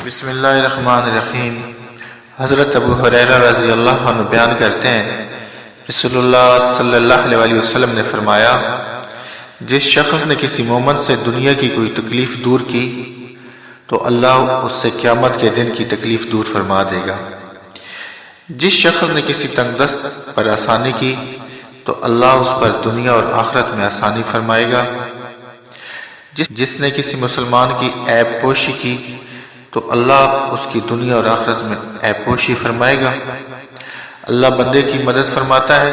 بسم اللہ الرحمن الرحیم۔ حضرت ابو ہریرہ رضی اللہ عنہ بیان کرتے ہیں، رسول اللہ صلی اللہ علیہ وسلم نے فرمایا، جس شخص نے کسی مومن سے دنیا کی کوئی تکلیف دور کی تو اللہ اس سے قیامت کے دن کی تکلیف دور فرما دے گا۔ جس شخص نے کسی تنگ دست پر آسانی کی تو اللہ اس پر دنیا اور آخرت میں آسانی فرمائے گا۔ جس نے کسی مسلمان کی عیب پوشی کی تو اللہ اس کی دنیا اور آخرت میں عیب پوشی فرمائے گا۔ اللہ بندے کی مدد فرماتا ہے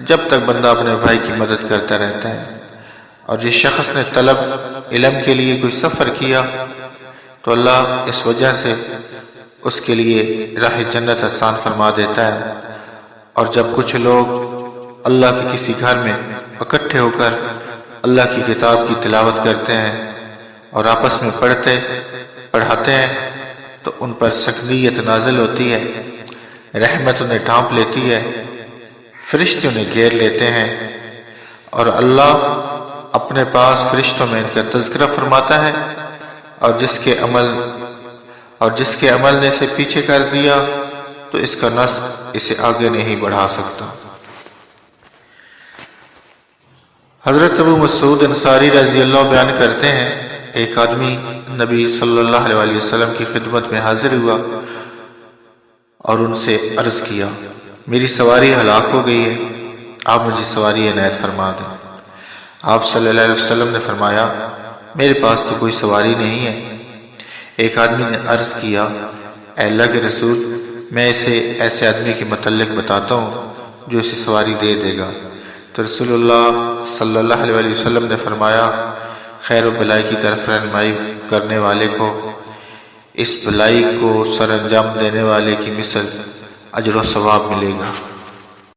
جب تک بندہ اپنے بھائی کی مدد کرتا رہتا ہے، اور جس شخص نے طلب علم کے لیے کوئی سفر کیا تو اللہ اس وجہ سے اس کے لیے راہ جنت آسان فرما دیتا ہے۔ اور جب کچھ لوگ اللہ کے کسی گھر میں اکٹھے ہو کر اللہ کی کتاب کی تلاوت کرتے ہیں اور آپس میں پڑھاتے ہیں تو ان پر سکینت نازل ہوتی ہے، رحمت انہیں ڈھانپ لیتی ہے، فرشتے انہیں گھیر لیتے ہیں، اور اللہ اپنے پاس فرشتوں میں ان کا تذکرہ فرماتا ہے، اور جس کے عمل نے اسے پیچھے کر دیا تو اس کا نصب اسے آگے نہیں بڑھا سکتا۔ حضرت ابو مسعود انصاری رضی اللہ عنہ بیان کرتے ہیں، ایک آدمی نبی صلی اللہ علیہ وسلم کی خدمت میں حاضر ہوا اور ان سے عرض کیا، میری سواری ہلاک ہو گئی ہے، آپ مجھے سواری عنایت فرما دیں۔ آپ صلی اللہ علیہ وسلم نے فرمایا، میرے پاس تو کوئی سواری نہیں ہے۔ ایک آدمی نے عرض کیا، اے اللہ کے رسول، میں اسے ایسے آدمی کے متعلق بتاتا ہوں جو اسے سواری دے دے گا۔ تو رسول اللہ صلی اللہ علیہ وسلم نے فرمایا، خیر و بھلائی کی طرف رہنمائی کرنے والے کو اس بھلائی کو سر انجام دینے والے کی مثل اجر و ثواب ملے گا۔